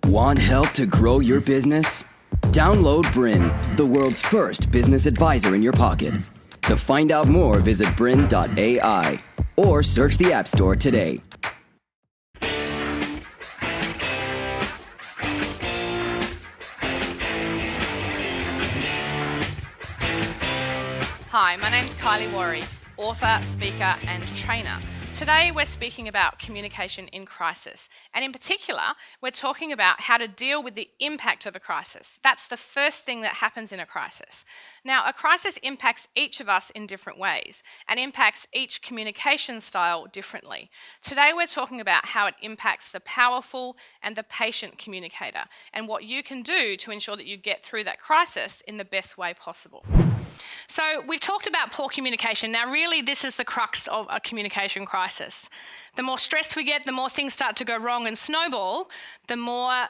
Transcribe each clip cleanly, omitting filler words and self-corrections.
Want help to grow your business? Download BRiN, the world's first business advisor in your pocket. To find out more, visit BRiN.ai or search the App Store today. Hi, my name's Kylie Warry, author, speaker and trainer. Today we're speaking about communication in crisis, and in particular we're talking about how to deal with the impact of a crisis. That's the first thing that happens in a crisis. Now, a crisis impacts each of us in different ways and impacts each communication style differently. Today we're talking about how it impacts the powerful and the patient communicator and what you can do to ensure that you get through that crisis in the best way possible. So we've talked about poor communication. Now really this is the crux of a communication crisis. The more stressed we get, the more things start to go wrong and snowball, the more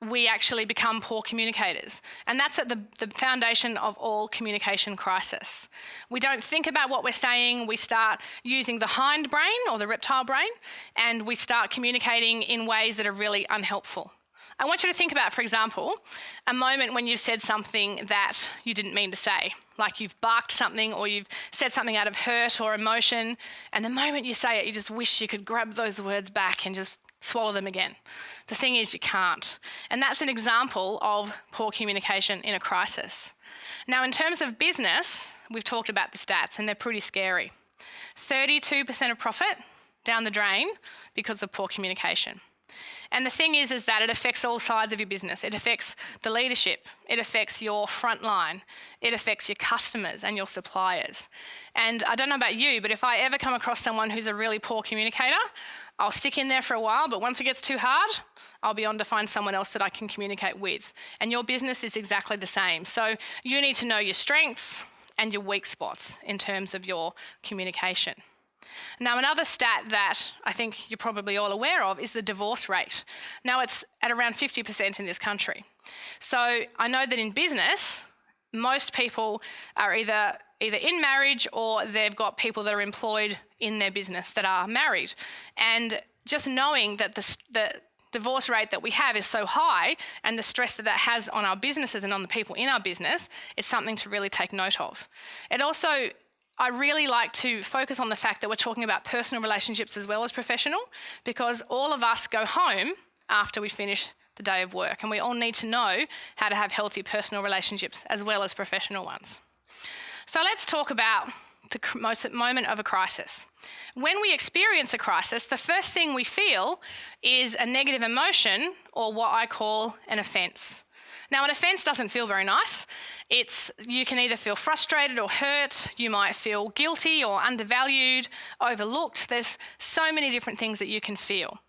we actually become poor communicators. And that's at the foundation of all communication crisis. We don't think about what we're saying, we start using the hindbrain or the reptile brain, and we start communicating in ways that are really unhelpful. I want you to think about, for example, a moment when you've said something that you didn't mean to say, like you've barked something or you've said something out of hurt or emotion, and the moment you say it, you just wish you could grab those words back and just swallow them again. The thing is, you can't. And that's an example of poor communication in a crisis. Now, in terms of business, we've talked about the stats, and they're pretty scary. 32% of profit down the drain because of poor communication. And the thing is that it affects all sides of your business. It affects the leadership, it affects your front line, it affects your customers and your suppliers. And I don't know about you, but if I ever come across someone who's a really poor communicator, I'll stick in there for a while, but once it gets too hard, I'll be on to find someone else that I can communicate with. And your business is exactly the same. So you need to know your strengths and your weak spots in terms of your communication. Now, another stat that I think you're probably all aware of is the divorce rate. Now, it's at around 50% in this country. So I know that in business, most people are either in marriage or they've got people that are employed in their business that are married. And just knowing that the divorce rate that we have is so high and the stress that that has on our businesses and on the people in our business, it's something to really take note of. It also, I really like to focus on the fact that we're talking about personal relationships as well as professional, because all of us go home after we finish the day of work, and we all need to know how to have healthy personal relationships as well as professional ones. So let's talk about the moment of a crisis. When we experience a crisis, the first thing we feel is a negative emotion, or what I call an offence. Now, an offence doesn't feel very nice. You can either feel frustrated or hurt, you might feel guilty or undervalued, overlooked. There's so many different things that you can feel.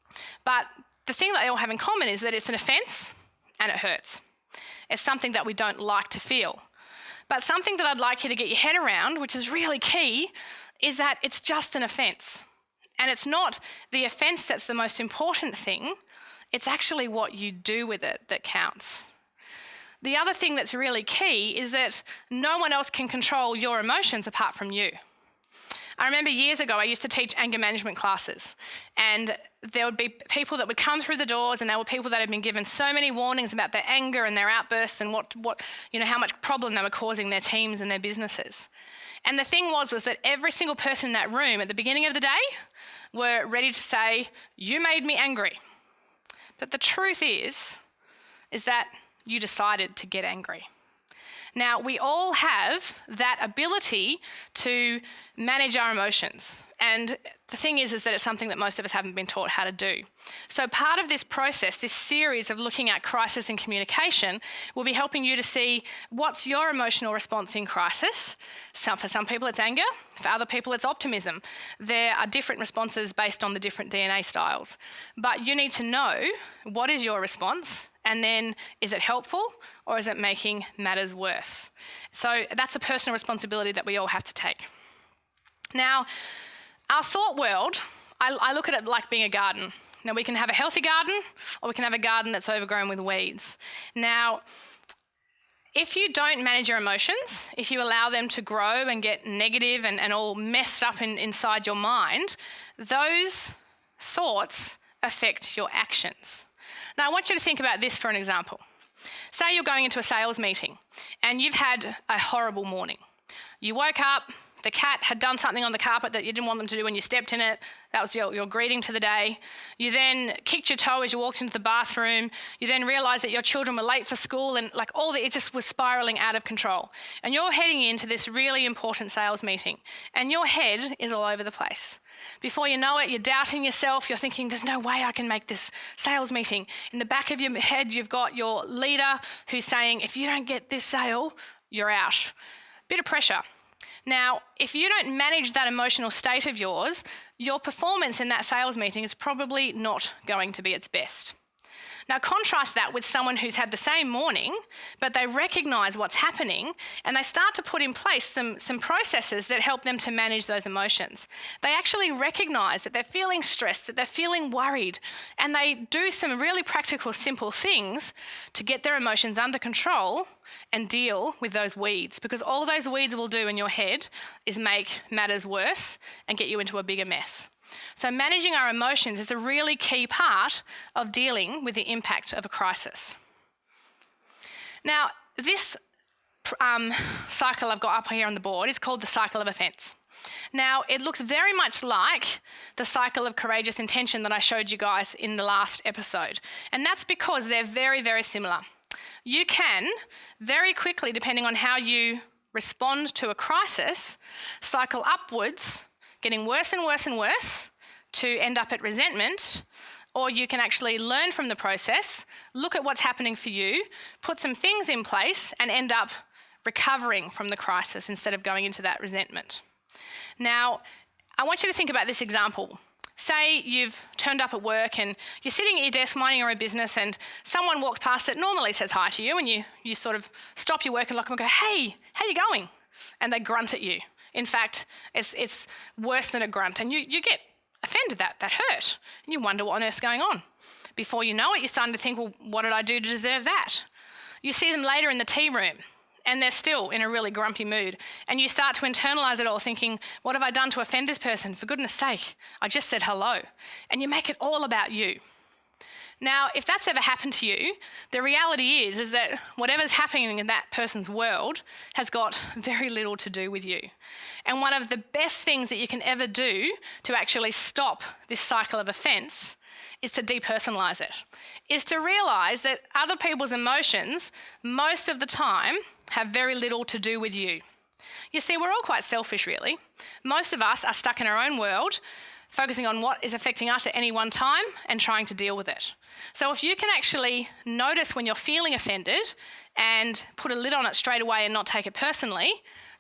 But the thing that they all have in common is that it's an offence and it hurts. It's something that we don't like to feel. But something that I'd like you to get your head around, which is really key, is that it's just an offence. And it's not the offence that's the most important thing, it's actually what you do with it that counts. The other thing that's really key is that no one else can control your emotions apart from you. I remember years ago I used to teach anger management classes, and there would be people that would come through the doors, and there were people that had been given so many warnings about their anger and their outbursts and how much problem they were causing their teams and their businesses. And the thing was that every single person in that room at the beginning of the day were ready to say, "You made me angry." But the truth is that you decided to get angry. Now, we all have that ability to manage our emotions. And the thing is that it's something that most of us haven't been taught how to do. So part of this process, this series of looking at crisis and communication, will be helping you to see what's your emotional response in crisis. For some people it's anger, for other people it's optimism. There are different responses based on the different DNA styles. But you need to know what is your response, and then is it helpful or is it making matters worse? So that's a personal responsibility that we all have to take. Now, our thought world, I look at it like being a garden. Now, we can have a healthy garden or we can have a garden that's overgrown with weeds. Now, if you don't manage your emotions, if you allow them to grow and get negative and all messed up inside your mind, those thoughts affect your actions. Now, I want you to think about this for an example. Say you're going into a sales meeting and you've had a horrible morning. You woke up, the cat had done something on the carpet that you didn't want them to do when you stepped in it. That was your greeting to the day. You then kicked your toe as you walked into the bathroom. You then realised that your children were late for school and it just was spiralling out of control. And you're heading into this really important sales meeting and your head is all over the place. Before you know it, you're doubting yourself. You're thinking, there's no way I can make this sales meeting. In the back of your head, you've got your leader who's saying, if you don't get this sale, you're out. Bit of pressure. Now, if you don't manage that emotional state of yours, your performance in that sales meeting is probably not going to be its best. Now, contrast that with someone who's had the same morning, but they recognise what's happening and they start to put in place some processes that help them to manage those emotions. They actually recognise that they're feeling stressed, that they're feeling worried, and they do some really practical, simple things to get their emotions under control and deal with those weeds, because all those weeds will do in your head is make matters worse and get you into a bigger mess. So managing our emotions is a really key part of dealing with the impact of a crisis. Now, this cycle I've got up here on the board is called the cycle of offence. Now, it looks very much like the cycle of courageous intention that I showed you guys in the last episode. And that's because they're very, very similar. You can very quickly, depending on how you respond to a crisis, cycle upwards, getting worse and worse and worse to end up at resentment, or you can actually learn from the process, look at what's happening for you, put some things in place and end up recovering from the crisis instead of going into that resentment. Now, I want you to think about this example. Say you've turned up at work and you're sitting at your desk minding your own business and someone walks past that normally says hi to you and you sort of stop your work and look at them and go, hey, how you going? And they grunt at you. In fact, it's worse than a grunt and you get offended, that hurt, and you wonder what on earth's going on. Before you know it, you're starting to think, well, what did I do to deserve that? You see them later in the tea room and they're still in a really grumpy mood and you start to internalise it all thinking, what have I done to offend this person? For goodness sake, I just said hello. And you make it all about you. Now, if that's ever happened to you, the reality is that whatever's happening in that person's world has got very little to do with you. And one of the best things that you can ever do to actually stop this cycle of offence is to depersonalise it, is to realise that other people's emotions most of the time have very little to do with you. You see, we're all quite selfish, really. Most of us are stuck in our own world, focusing on what is affecting us at any one time and trying to deal with it. So if you can actually notice when you're feeling offended and put a lid on it straight away and not take it personally,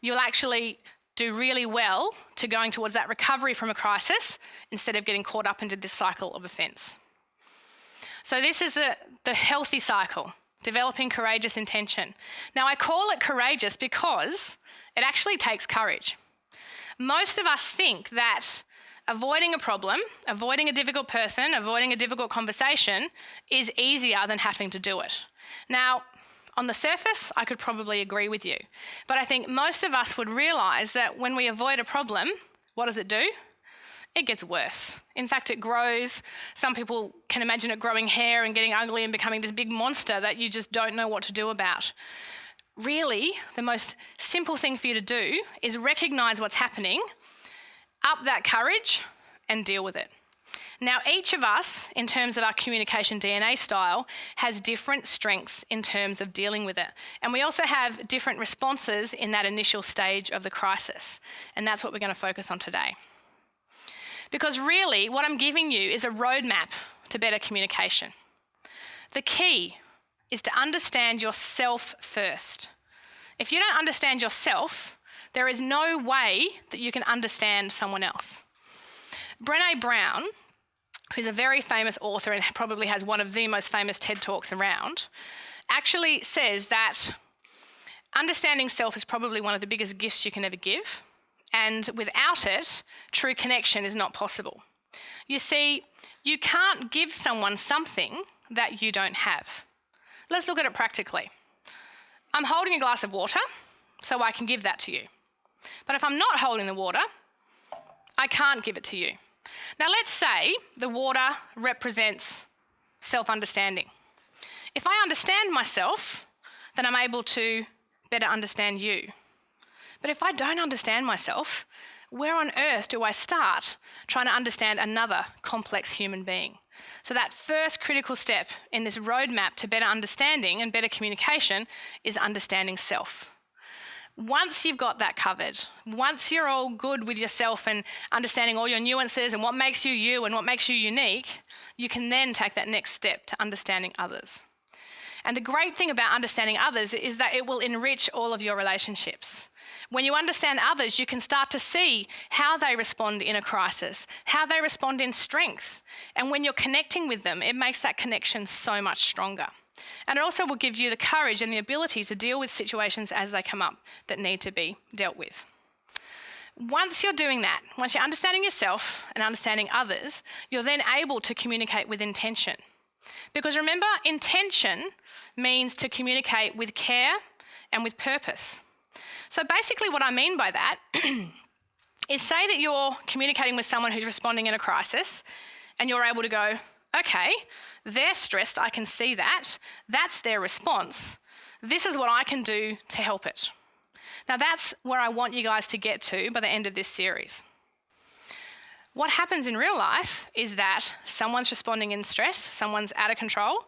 you'll actually do really well to going towards that recovery from a crisis instead of getting caught up into this cycle of offence. So this is the healthy cycle, developing courageous intention. Now, I call it courageous because it actually takes courage. Most of us think that avoiding a problem, avoiding a difficult person, avoiding a difficult conversation is easier than having to do it. Now, on the surface, I could probably agree with you. But I think most of us would realise that when we avoid a problem, what does it do? It gets worse. In fact, it grows. Some people can imagine it growing hair and getting ugly and becoming this big monster that you just don't know what to do about. Really, the most simple thing for you to do is recognise what's happening, up that courage and deal with it. Now, each of us, in terms of our communication DNA style, has different strengths in terms of dealing with it. And we also have different responses in that initial stage of the crisis. And that's what we're going to focus on today. Because really, what I'm giving you is a roadmap to better communication. The key is to understand yourself first. If you don't understand yourself, there is no way that you can understand someone else. Brené Brown, who's a very famous author and probably has one of the most famous TED Talks around, actually says that understanding self is probably one of the biggest gifts you can ever give, and without it, true connection is not possible. You see, you can't give someone something that you don't have. Let's look at it practically. I'm holding a glass of water, so I can give that to you. But if I'm not holding the water, I can't give it to you. Now, let's say the water represents self-understanding. If I understand myself, then I'm able to better understand you. But if I don't understand myself, where on earth do I start trying to understand another complex human being? So that first critical step in this roadmap to better understanding and better communication is understanding self. Once you've got that covered, once you're all good with yourself and understanding all your nuances and what makes you you and what makes you unique, you can then take that next step to understanding others. And the great thing about understanding others is that it will enrich all of your relationships. When you understand others, you can start to see how they respond in a crisis, how they respond in strength. And when you're connecting with them, it makes that connection so much stronger. And it also will give you the courage and the ability to deal with situations as they come up that need to be dealt with. Once you're doing that, once you're understanding yourself and understanding others, you're then able to communicate with intention. Because remember, intention means to communicate with care and with purpose. So basically what I mean by that is, say that you're communicating with someone who's responding in a crisis and you're able to go, okay, they're stressed, I can see that. That's their response. This is what I can do to help it. Now that's where I want you guys to get to by the end of this series. What happens in real life is that someone's responding in stress, someone's out of control,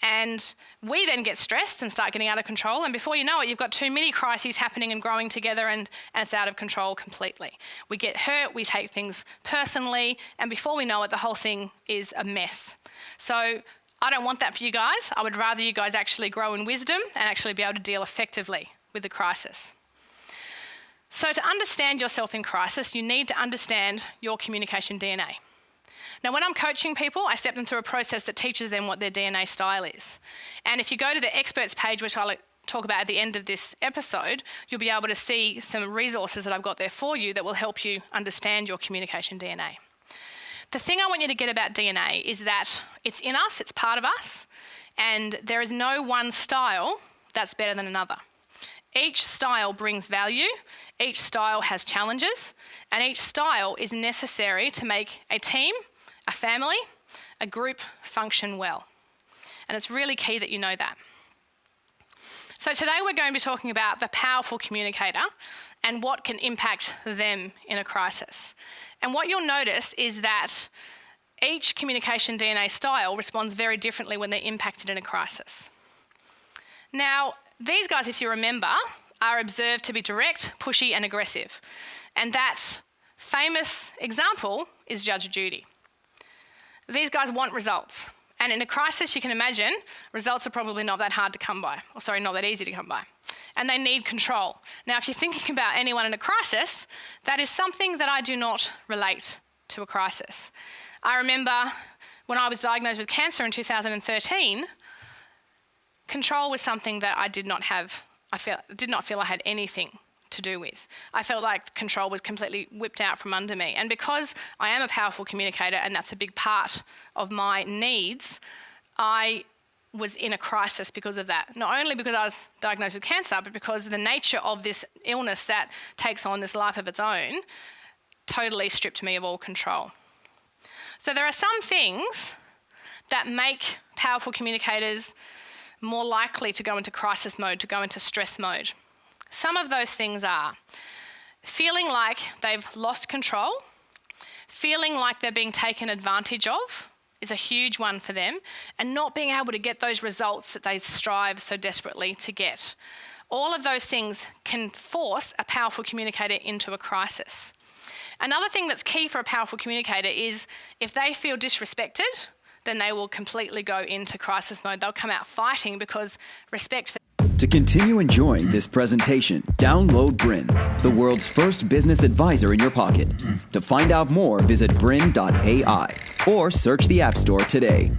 and we then get stressed and start getting out of control, and before you know it, you've got two mini crises happening and growing together, and it's out of control completely. We get hurt, we take things personally, and before we know it, the whole thing is a mess. So I don't want that for you guys. I would rather you guys actually grow in wisdom and actually be able to deal effectively with the crisis. So to understand yourself in crisis, you need to understand your communication DNA. Now, when I'm coaching people, I step them through a process that teaches them what their DNA style is. And if you go to the experts page, which I'll talk about at the end of this episode, you'll be able to see some resources that I've got there for you that will help you understand your communication DNA. The thing I want you to get about DNA is that it's in us, it's part of us, and there is no one style that's better than another. Each style brings value, each style has challenges, and each style is necessary to make a team, a family, a group function well. And it's really key that you know that. So today we're going to be talking about the powerful communicator and what can impact them in a crisis. And what you'll notice is that each communication DNA style responds very differently when they're impacted in a crisis. Now, these guys, if you remember, are observed to be direct, pushy, and aggressive. And that famous example is Judge Judy. These guys want results. And in a crisis, you can imagine, results are probably not that hard to come by. Not that easy to come by. And they need control. Now, if you're thinking about anyone in a crisis, that is something that I do not relate to a crisis. I remember when I was diagnosed with cancer in 2013, control was something that I did not feel I had anything to do with. I felt like control was completely whipped out from under me. And because I am a powerful communicator and that's a big part of my needs, I was in a crisis because of that. Not only because I was diagnosed with cancer, but because the nature of this illness that takes on this life of its own totally stripped me of all control. So there are some things that make powerful communicators more likely to go into crisis mode, to go into stress mode. Some of those things are feeling like they've lost control, feeling like they're being taken advantage of is a huge one for them, and not being able to get those results that they strive so desperately to get. All of those things can force a powerful communicator into a crisis. Another thing that's key for a powerful communicator is if they feel disrespected, then they will completely go into crisis mode. They'll come out fighting because respect for... To continue enjoying this presentation, download BRiN, the world's first business advisor in your pocket. To find out more, visit BRiN.ai or search the App Store today.